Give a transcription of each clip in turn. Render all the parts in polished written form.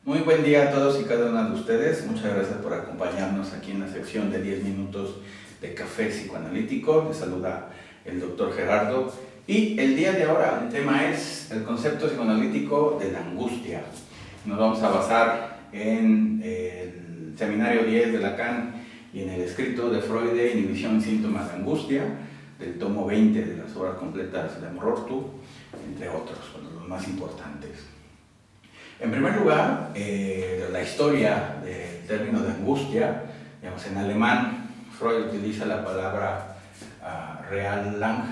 Muy buen día a todos y cada una de ustedes. Muchas gracias por acompañarnos aquí en la sección de 10 minutos de café psicoanalítico. Les saluda el doctor Gerardo. Y el día de ahora el tema es el concepto psicoanalítico de la angustia. Nos vamos a basar en el seminario 10 de Lacan y en el escrito de Freud de Inhibición y síntomas de angustia, del tomo 20 de las obras completas de Morortu, entre otros, los más importantes. En primer lugar, la historia del término de angustia, digamos, en alemán, Freud utiliza la palabra Reallang,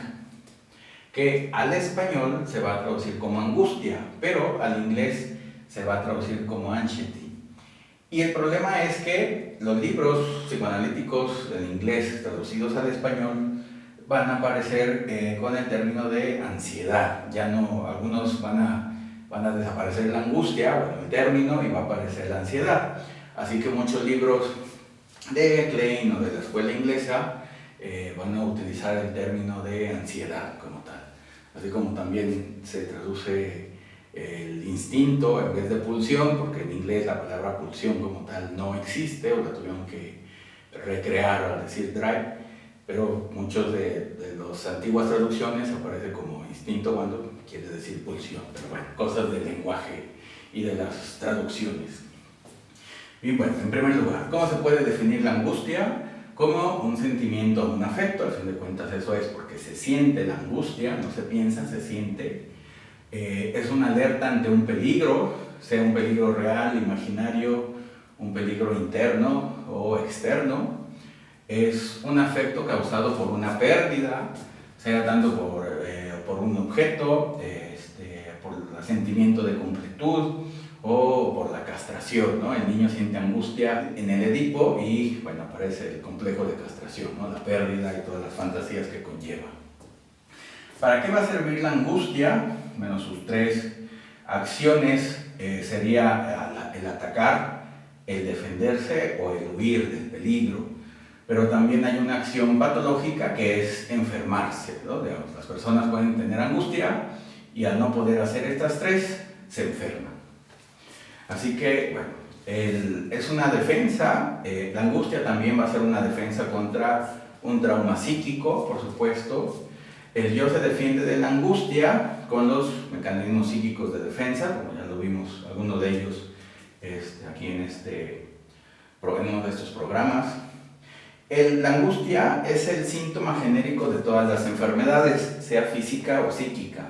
que al español se va a traducir como angustia, pero al inglés se va a traducir como anxiety. Y el problema es que los libros psicoanalíticos en inglés traducidos al español van a aparecer con el término de ansiedad. Ya no, algunos van a desaparecer la angustia, bueno, el término, y va a aparecer la ansiedad. Así que muchos libros de Klein o de la escuela inglesa van a utilizar el término de ansiedad como tal. Así como también se traduce el instinto en vez de pulsión, porque en inglés la palabra pulsión como tal no existe, o la tuvieron que recrear al decir drive, pero muchos de las antiguas traducciones aparece como instinto cuando quiere decir pulsión. Pero bueno, cosas del lenguaje y de las traducciones. Y bueno, en primer lugar, ¿cómo se puede definir la angustia? Como un sentimiento, un afecto. Al fin de cuentas eso es porque se siente la angustia, no se piensa, se siente. Es una alerta ante un peligro, sea un peligro real, imaginario, un peligro interno o externo. Es un afecto causado por una pérdida, sea tanto por un objeto, por el sentimiento de completud o por la castración, ¿no? El niño siente angustia en el Edipo y, bueno, aparece el complejo de castración, ¿no? La pérdida y todas las fantasías que conlleva. ¿Para qué va a servir la angustia? Bueno, sus tres acciones sería el atacar, el defenderse o el huir del peligro. Pero también hay una acción patológica que es enfermarse, ¿no? Digamos, las personas pueden tener angustia y al no poder hacer estas tres, se enferman. Así que, bueno, es una defensa. La angustia también va a ser una defensa contra un trauma psíquico, por supuesto. El yo se defiende de la angustia con los mecanismos psíquicos de defensa, como ya lo vimos, algunos de ellos aquí en uno de estos programas. La angustia es el síntoma genérico de todas las enfermedades, sea física o psíquica.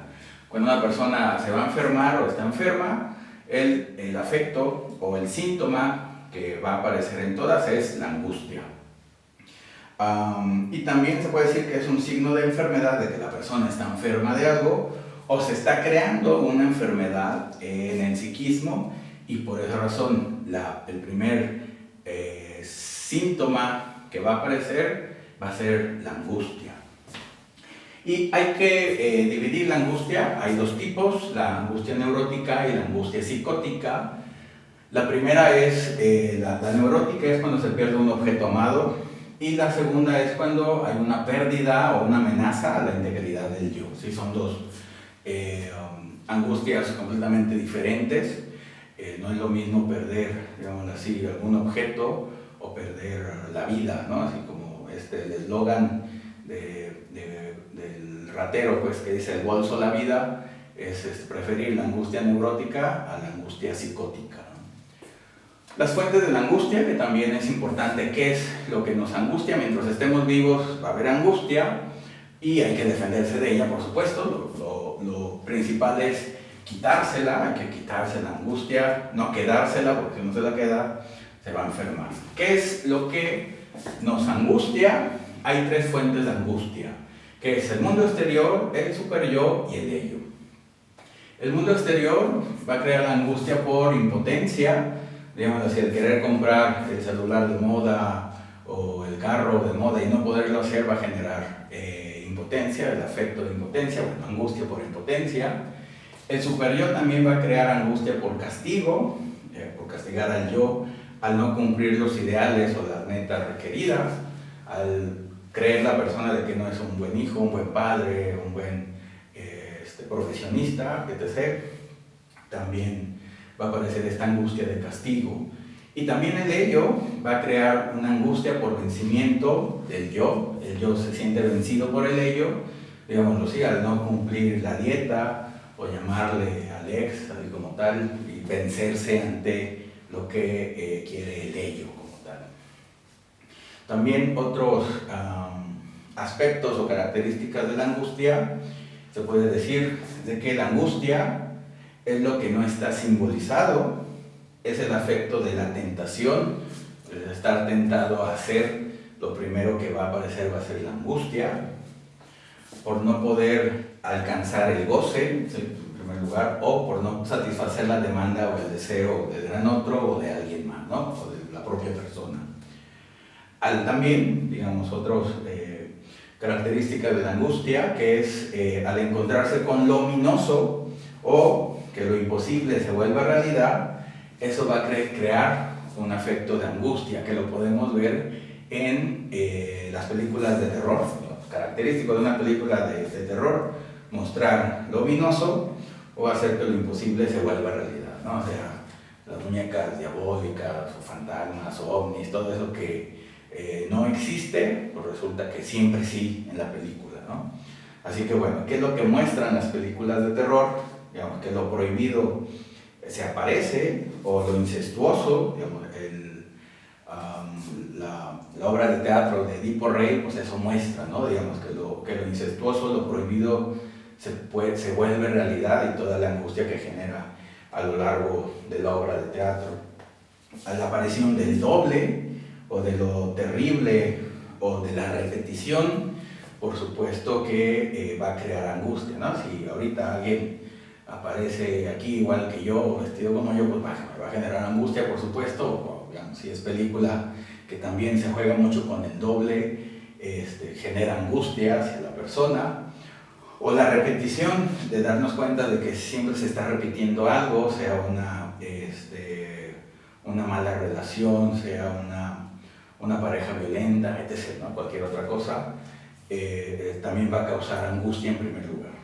Cuando una persona se va a enfermar o está enferma, el afecto o el síntoma que va a aparecer en todas es la angustia. Y también se puede decir que es un signo de enfermedad, de que la persona está enferma de algo o se está creando una enfermedad en el psiquismo, y por esa razón el primer síntoma que va a aparecer va a ser la angustia. Y hay que dividir la angustia. Hay dos tipos: la angustia neurótica y la angustia psicótica. La primera es la neurótica, es cuando se pierde un objeto amado, y la segunda es cuando hay una pérdida o una amenaza a la integridad del yo. Sí, son dos angustias completamente diferentes. No es lo mismo perder, digamos así, algún objeto o perder la vida, ¿no? Así como el eslogan del ratero, pues, que dice: el bolso la vida, es preferir la angustia neurótica a la angustia psicótica, ¿no? Las fuentes de la angustia, que también es importante. ¿Qué es lo que nos angustia? Mientras estemos vivos va a haber angustia y hay que defenderse de ella, por supuesto. Lo principal es quitársela, hay que quitarse la angustia, no quedársela, porque si no se la queda, se va a enfermar. ¿Qué es lo que nos angustia? Hay tres fuentes de angustia, que es el mundo exterior, el superyo y el ello. El mundo exterior va a crear la angustia por impotencia, digamos así, el querer comprar el celular de moda o el carro de moda y no poderlo hacer va a generar impotencia, el afecto de impotencia, bueno, angustia por impotencia. El superyo también va a crear angustia por castigo, por castigar al yo, al no cumplir los ideales o las metas requeridas, al creer la persona de que no es un buen hijo, un buen padre, un buen profesionista, etc. También va a aparecer esta angustia de castigo. Y también el ello va a crear una angustia por vencimiento del yo. El yo se siente vencido por el ello, digámoslo así, al no cumplir la dieta o llamarle al ex, así como tal, y vencerse ante lo que quiere el ello como tal. También otros aspectos o características de la angustia, se puede decir de que la angustia es lo que no está simbolizado, es el afecto de la tentación, el estar tentado a hacer, lo primero que va a aparecer va a ser la angustia, por no poder alcanzar el goce, en primer lugar, o por no satisfacer la demanda o el deseo del gran otro o de alguien más, ¿no? O de la propia persona. También, digamos, otras características de la angustia, que es al encontrarse con lo ominoso o que lo imposible se vuelva realidad, eso va a crear un afecto de angustia, que lo podemos ver en las películas de terror. Lo característico de una película de terror, mostrar lo ominoso o hacer que lo imposible se vuelva realidad, ¿no? O sea, las muñecas diabólicas o fantasmas o ovnis, todo eso que no existe, pues resulta que siempre sí en la película, ¿no? Así que bueno, ¿qué es lo que muestran las películas de terror? Digamos que lo prohibido se aparece, o lo incestuoso, digamos, la obra de teatro de Edipo Rey, pues eso muestra, ¿no? Digamos que lo incestuoso, lo prohibido se vuelve realidad, y toda la angustia que genera a lo largo de la obra de teatro. A la aparición del doble, o de lo terrible, o de la repetición, por supuesto que va a crear angustia, ¿no? Si ahorita alguien aparece aquí igual que yo, vestido como yo, pues me va a generar angustia, por supuesto. O, digamos, si es película que también se juega mucho con el doble, genera angustia hacia la persona. O la repetición, de darnos cuenta de que siempre se está repitiendo algo, sea una mala relación, sea una pareja violenta, etc., ¿no? Cualquier otra cosa, también va a causar angustia en primer lugar.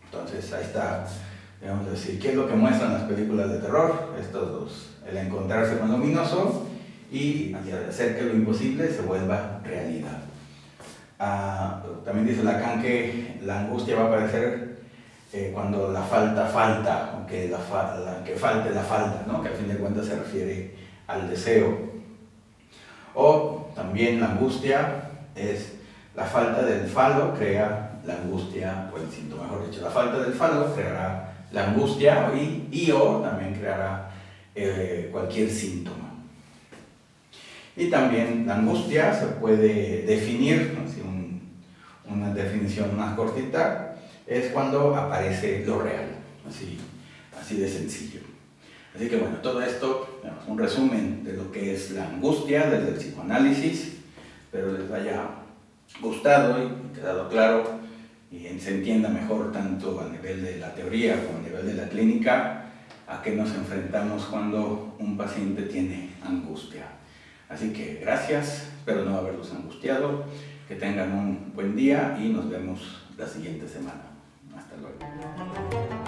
Entonces ahí está, digamos decir, ¿qué es lo que muestran las películas de terror? Estos dos, el encontrarse con lo ominoso y hacer que lo imposible se vuelva realidad. También dice Lacan que la angustia va a aparecer cuando la falta falta, aunque que falte la falta, ¿no? Que al fin de cuentas se refiere al deseo. O también la angustia es la falta del falo crea la angustia, o el síntoma, mejor dicho, la falta del falo creará la angustia o también creará cualquier síntoma. Y también la angustia se puede definir, ¿no? Una definición más cortita, es cuando aparece lo real, así de sencillo. Así que bueno, todo esto, digamos, un resumen de lo que es la angustia desde el psicoanálisis. Espero les haya gustado y quedado claro y se entienda mejor tanto a nivel de la teoría como a nivel de la clínica a qué nos enfrentamos cuando un paciente tiene angustia. Así que gracias, espero no haberlos angustiado, que tengan un buen día y nos vemos la siguiente semana. Hasta luego.